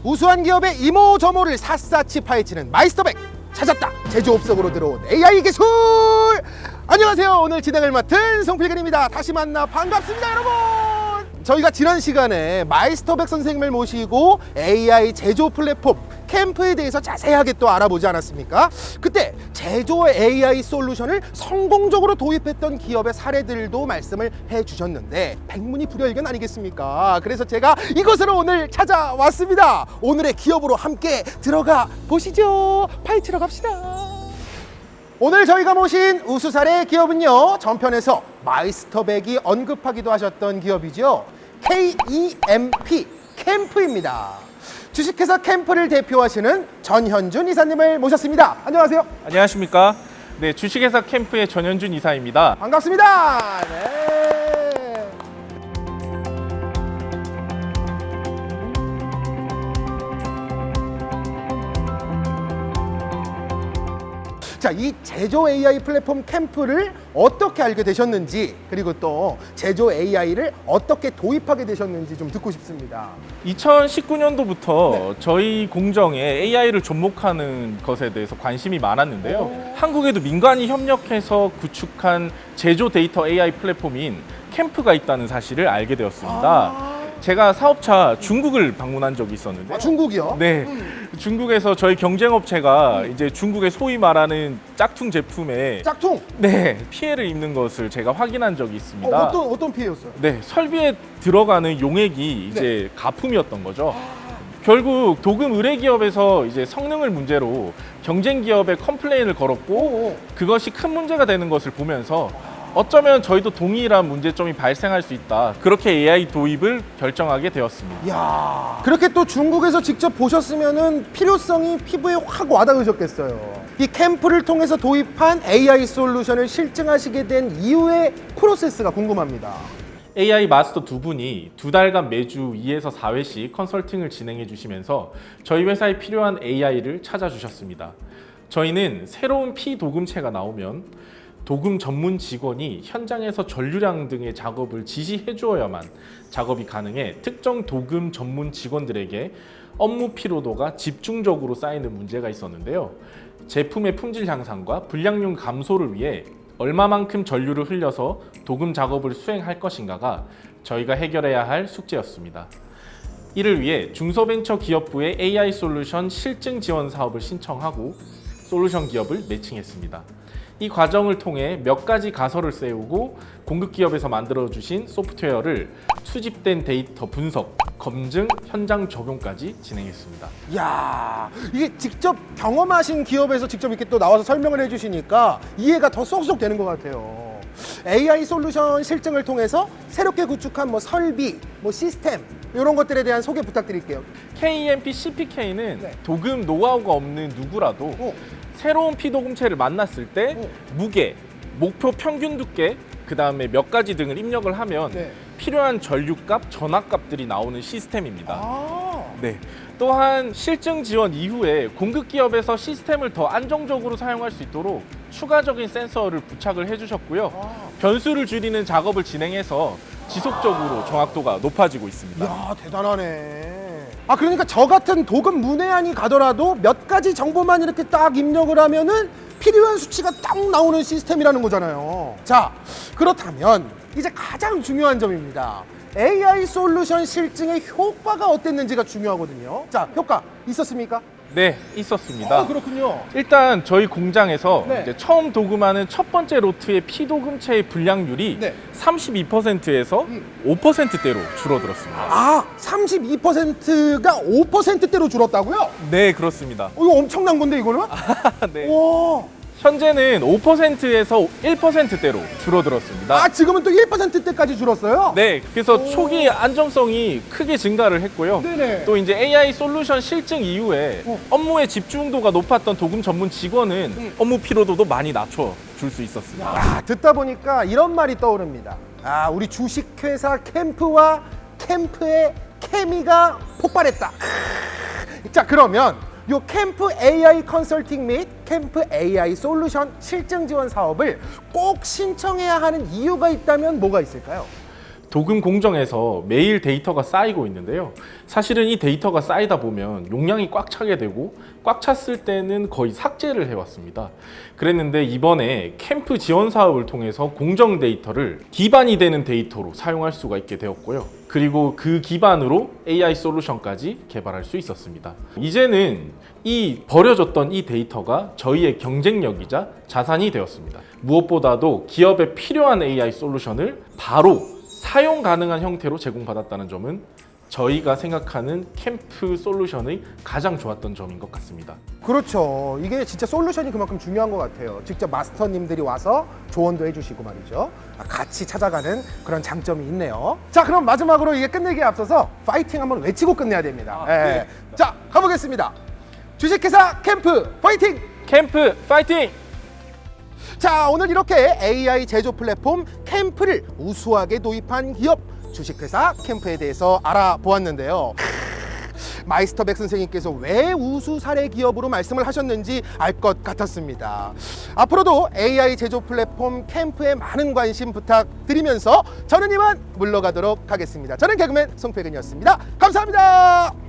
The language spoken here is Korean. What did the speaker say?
우수한 기업의 이모저모를 샅샅이 파헤치는 마이스터백 찾았다. 제조업 속으로 들어온 AI 기술. 안녕하세요. 오늘 진행을 맡은 송필근입니다. 다시 만나 반갑습니다, 여러분. 저희가 지난 시간에 마이스터백 선생님을 모시고 AI 제조 플랫폼 캠프에 대해서 자세하게 또 알아보지 않았습니까? 그때 제조 AI 솔루션을 성공적으로 도입했던 기업의 사례들도 말씀을 해주셨는데 백문이 불여일견 아니겠습니까? 그래서 제가 이곳으로 오늘 찾아왔습니다. 오늘의 기업으로 함께 들어가 보시죠. 파헤치러 갑시다. 오늘 저희가 모신 우수 사례 기업은요, 전편에서 마이스터백이 언급하기도 하셨던 기업이죠. KEMP 캠프입니다. 주식회사 캠프를 대표하시는 전현준 이사님을 모셨습니다. 안녕하세요. 안녕하십니까? 네, 주식회사 캠프의 전현준 이사입니다. 반갑습니다. 네. 자, 이 제조 AI 플랫폼 캠프를 어떻게 알게 되셨는지, 그리고 또 제조 AI를 어떻게 도입하게 되셨는지 좀 듣고 싶습니다. 2019년도부터 저희 공정에 AI를 접목하는 것에 대해서 관심이 많았는데요. 한국에도 민간이 협력해서 구축한 제조 데이터 AI 플랫폼인 캠프가 있다는 사실을 알게 되었습니다. 제가 사업차 중국을 방문한 적이 있었는데, 중국이요? 네, 중국에서 저희 경쟁업체가 이제 중국의 소위 말하는 짝퉁 제품에 짝퉁? 네, 피해를 입는 것을 제가 확인한 적이 있습니다. 어떤 피해였어요? 네, 설비에 들어가는 용액이 이제 가품이었던 거죠. 결국 도금 의뢰 기업에서 이제 성능을 문제로 경쟁 기업에 컴플레인을 걸었고, 그것이 큰 문제가 되는 것을 보면서 어쩌면 저희도 동일한 문제점이 발생할 수 있다. 그렇게 AI 도입을 결정하게 되었습니다. 이야, 그렇게 또 중국에서 직접 보셨으면은 필요성이 피부에 확 와닿으셨겠어요. 이 캠프를 통해서 도입한 AI 솔루션을 실증하시게 된 이후의 프로세스가 궁금합니다. AI 마스터 두 분이 2달간 매주 2에서 4회씩 컨설팅을 진행해 주시면서 저희 회사에 필요한 AI를 찾아주셨습니다. 저희는 새로운 피도금체가 나오면 도금 전문 직원이 현장에서 전류량 등의 작업을 지시해 주어야만 작업이 가능해 특정 도금 전문 직원들에게 업무 피로도가 집중적으로 쌓이는 문제가 있었는데요. 제품의 품질 향상과 불량률 감소를 위해 얼마만큼 전류를 흘려서 도금 작업을 수행할 것인가가 저희가 해결해야 할 숙제였습니다. 이를 위해 중소벤처기업부의 AI 솔루션 실증 지원 사업을 신청하고 솔루션 기업을 매칭했습니다. 이 과정을 통해 몇 가지 가설을 세우고 공급 기업에서 만들어주신 소프트웨어를 수집된 데이터 분석, 검증, 현장 적용까지 진행했습니다. 이야, 이게 직접 경험하신 기업에서 직접 이렇게 또 나와서 설명을 해주시니까 이해가 더 쏙쏙 되는 것 같아요. AI 솔루션 실증을 통해서 새롭게 구축한 뭐 설비, 뭐 시스템 이런 것들에 대한 소개 부탁드릴게요. KEMP CPK는 도금 노하우가 없는 누구라도 새로운 피도금체를 만났을 때 무게, 목표 평균 두께, 그 다음에 몇 가지 등을 입력을 하면 필요한 전류값, 전압값들이 나오는 시스템입니다. 네. 또한 실증 지원 이후에 공급 기업에서 시스템을 더 안정적으로 사용할 수 있도록 추가적인 센서를 부착을 해주셨고요. 변수를 줄이는 작업을 진행해서 지속적으로 정확도가 높아지고 있습니다. 이야, 대단하네. 아, 그러니까 저 같은 도금 문외한이 가더라도 몇 가지 정보만 이렇게 딱 입력을 하면은 필요한 수치가 딱 나오는 시스템이라는 거잖아요. 자, 그렇다면 이제 가장 중요한 점입니다. AI 솔루션 실증의 효과가 어땠는지가 중요하거든요. 자, 효과 있었습니까? 네, 있었습니다. 그렇군요. 일단 저희 공장에서 이제 처음 도금하는 첫 번째 로트의 피도금체의 불량률이 32%에서 5%대로 줄어들었습니다. 아, 32%가 5%대로 줄었다고요? 네, 그렇습니다. 이거 엄청난 건데, 이거는? 네. 와. 현재는 5%에서 1%대로 줄어들었습니다. 아, 지금은 또 1%대까지 줄었어요? 네, 그래서 초기 안정성이 크게 증가를 했고요. 네네. 또 이제 AI 솔루션 실증 이후에 업무의 집중도가 높았던 도금 전문 직원은 업무 피로도도 많이 낮춰줄 수 있었습니다. 야, 듣다 보니까 이런 말이 떠오릅니다. 아, 우리 주식회사 캠프와 캠프의 케미가 폭발했다. 자, 그러면 요 캠프 AI 컨설팅 및 캠프 AI 솔루션 실증 지원 사업을 꼭 신청해야 하는 이유가 있다면 뭐가 있을까요? 도금 공정에서 매일 데이터가 쌓이고 있는데요. 사실은 이 데이터가 쌓이다 보면 용량이 꽉 차게 되고 꽉 찼을 때는 거의 삭제를 해왔습니다. 그랬는데 이번에 캠프 지원 사업을 통해서 공정 데이터를 기반이 되는 데이터로 사용할 수가 있게 되었고요. 그리고 그 기반으로 AI 솔루션까지 개발할 수 있었습니다. 이제는 이 버려졌던 이 데이터가 저희의 경쟁력이자 자산이 되었습니다. 무엇보다도 기업에 필요한 AI 솔루션을 바로 사용 가능한 형태로 제공받았다는 점은 저희가 생각하는 캠프 솔루션의 가장 좋았던 점인 것 같습니다. 그렇죠. 이게 진짜 솔루션이 그만큼 중요한 것 같아요. 직접 마스터님들이 와서 조언도 해주시고 말이죠. 같이 찾아가는 그런 장점이 있네요. 자, 그럼 마지막으로 이게 끝내기에 앞서서 파이팅 한번 외치고 끝내야 됩니다. 네. 자, 가보겠습니다. 주식회사 캠프 파이팅! 캠프 파이팅! 자, 오늘 이렇게 AI 제조 플랫폼 캠프를 우수하게 도입한 기업 주식회사 캠프에 대해서 알아보았는데요. 마이스터백 선생님께서 왜 우수 사례 기업으로 말씀을 하셨는지 알 것 같았습니다. 앞으로도 AI 제조 플랫폼 캠프에 많은 관심 부탁드리면서 저는 이만 물러가도록 하겠습니다. 저는 개그맨 송필근이었습니다. 감사합니다.